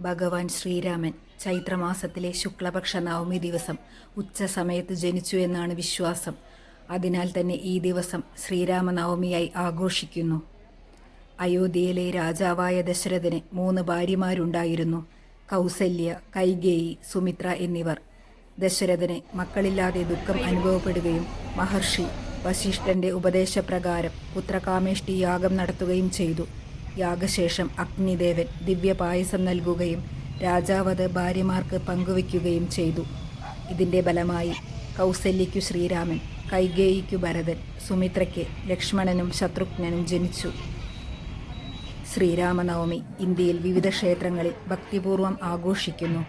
ഭഗവാൻ ശ്രീരാമൻ ചൈത്രമാസത്തിലെ ശുക്ലപക്ഷ നവമി ദിവസം ഉച്ച സമയത്ത് ജനിച്ചു എന്നാണ് വിശ്വാസം. അതിനാൽ തന്നെ ഈ ദിവസം ശ്രീരാമനവമിയായി ആഘോഷിക്കുന്നു. അയോധ്യയിലെ രാജാവായ ദശരഥന് 3 ഭാര്യമാരുണ്ടായിരുന്നു. കൗസല്യ, കൈകേയി, സുമിത്ര എന്നിവർ. ദശരഥന് മക്കളില്ലാതെ ദുഃഖം അനുഭവപ്പെടുകയും മഹർഷി വസിഷ്ഠന്റെ ഉപദേശപ്രകാരം പുത്രകാമേഷ്ടി യാഗം നടത്തുകയും ചെയ്തു. യാഗശേഷം അഗ്നിദേവൻ ദിവ്യപായസം നൽകുകയും രാജാവത് ഭാര്യമാർക്ക് പങ്കുവയ്ക്കുകയും ചെയ്തു. ഇതിൻ്റെ ഫലമായി കൗസല്യയ്ക്കു ശ്രീരാമൻ, കൈകേയിക്കു ഭരതൻ, സുമിത്രയ്ക്ക് ലക്ഷ്മണനും ശത്രുഘ്നനും ജനിച്ചു. ശ്രീരാമനവമി ഇന്ത്യയിൽ വിവിധ ക്ഷേത്രങ്ങളിൽ ഭക്തിപൂർവ്വം ആഘോഷിക്കുന്നു.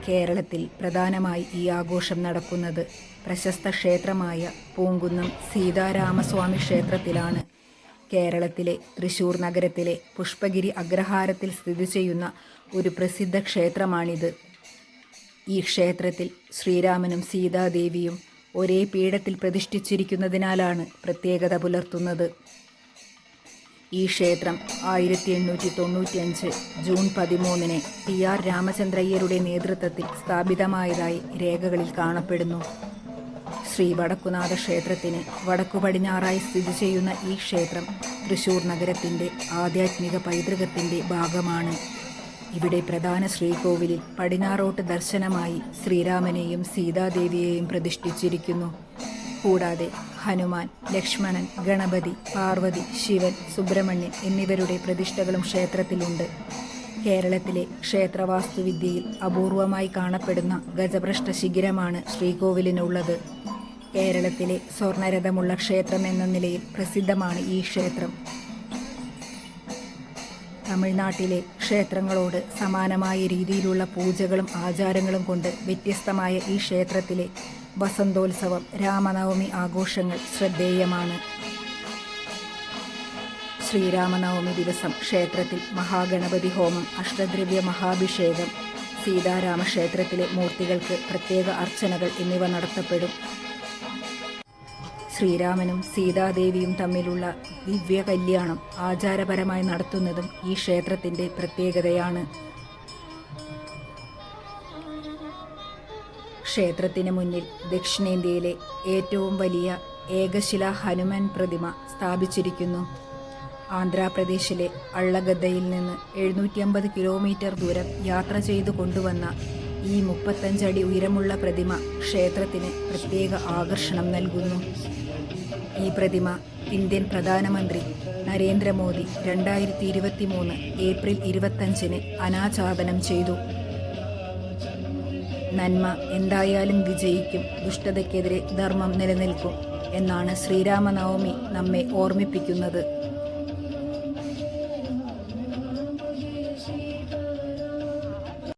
കേരളത്തിൽ പ്രധാനമായി ഈ ആഘോഷം നടക്കുന്നത് പ്രശസ്ത ക്ഷേത്രമായ പൂങ്കുന്നം സീതാരാമസ്വാമി ക്ഷേത്രത്തിലാണ്. കേരളത്തിലെ തൃശ്ശൂർ നഗരത്തിലെ പുഷ്പഗിരി അഗ്രഹാരത്തിൽ സ്ഥിതി ചെയ്യുന്ന ഒരു പ്രസിദ്ധ ക്ഷേത്രമാണിത്. ഈ ക്ഷേത്രത്തിൽ ശ്രീരാമനും സീതാദേവിയും ഒരേ പീഠത്തിൽ പ്രതിഷ്ഠിച്ചിരിക്കുന്നതിനാലാണ് പ്രത്യേകത പുലർത്തുന്നത്. ഈ ക്ഷേത്രം 1895 ജൂൺ 13 TR രാമചന്ദ്രയ്യരുടെ നേതൃത്വത്തിൽ സ്ഥാപിതമായതായി രേഖകളിൽ കാണപ്പെടുന്നു. ശ്രീ വടക്കുനാഥ ക്ഷേത്രത്തിന് വടക്കു പടിഞ്ഞാറായി സ്ഥിതി ചെയ്യുന്ന ഈ ക്ഷേത്രം തൃശ്ശൂർ നഗരത്തിൻ്റെ ആധ്യാത്മിക പൈതൃകത്തിൻ്റെ ഭാഗമാണ്. ഇവിടെ പ്രധാന ശ്രീകോവിലിൽ പടിഞ്ഞാറോട്ട് ദർശനമായി ശ്രീരാമനെയും സീതാദേവിയെയും പ്രതിഷ്ഠിച്ചിരിക്കുന്നു. കൂടാതെ ഹനുമാൻ, ലക്ഷ്മണൻ, ഗണപതി, പാർവതി, ശിവൻ, സുബ്രഹ്മണ്യൻ എന്നിവരുടെ പ്രതിഷ്ഠകളും ക്ഷേത്രത്തിലുണ്ട്. കേരളത്തിലെ ക്ഷേത്രവാസ്തുവിദ്യയിൽ അപൂർവമായി കാണപ്പെടുന്ന ഗജപൃഷ്ഠ ശിഖിരമാണ് ശ്രീകോവിലിനുള്ളത്. കേരളത്തിലെ സ്വർണ്ണരഥമുള്ള ക്ഷേത്രം എന്ന നിലയിൽ പ്രസിദ്ധമാണ് ഈ ക്ഷേത്രം. തമിഴ്നാട്ടിലെ ക്ഷേത്രങ്ങളോട് സമാനമായ രീതിയിലുള്ള പൂജകളും ആചാരങ്ങളും കൊണ്ട് വ്യത്യസ്തമായ ഈ ക്ഷേത്രത്തിലെ വസന്തോത്സവം, രാമനവമി ആഘോഷങ്ങൾ ശ്രദ്ധേയമാണ്. ശ്രീരാമനവമി ദിവസം ക്ഷേത്രത്തിൽ മഹാഗണപതി ഹോമം, അഷ്ടദ്രവ്യ മഹാഭിഷേകം, സീതാരാമ ക്ഷേത്രത്തിലെ മൂർത്തികൾക്ക് പ്രത്യേക അർച്ചനകൾ എന്നിവ നടത്തപ്പെടും. ശ്രീരാമനും സീതാദേവിയും തമ്മിലുള്ള ദിവ്യ കല്യാണം ആചാരപരമായി നടത്തുന്നതും ഈ ക്ഷേത്രത്തിൻ്റെ പ്രത്യേകതയാണ്. ക്ഷേത്രത്തിന് മുന്നിൽ ദക്ഷിണേന്ത്യയിലെ ഏറ്റവും വലിയ ഏകശിലാ ഹനുമാൻ പ്രതിമ സ്ഥാപിച്ചിരിക്കുന്നു. ആന്ധ്രാപ്രദേശിലെ അള്ളഗദ്ദയിൽ നിന്ന് 750 കിലോമീറ്റർ ദൂരം യാത്ര ചെയ്തു കൊണ്ടുവന്ന ഈ 35 അടി ഉയരമുള്ള പ്രതിമ ക്ഷേത്രത്തിന് പ്രത്യേക ആകർഷണം നൽകുന്നു. ഈ പ്രതിമ ഇന്ത്യൻ പ്രധാനമന്ത്രി നരേന്ദ്രമോദി 2023 ഏപ്രിൽ 25 അനാച്ഛാദനം ചെയ്തു. നന്മ എന്തായാലും വിജയിക്കും, ദുഷ്ടതയ്ക്കെതിരെ ധർമ്മം നിലനിൽക്കും എന്നാണ് ശ്രീരാമനവമി നമ്മെ ഓർമ്മിപ്പിക്കുന്നത്.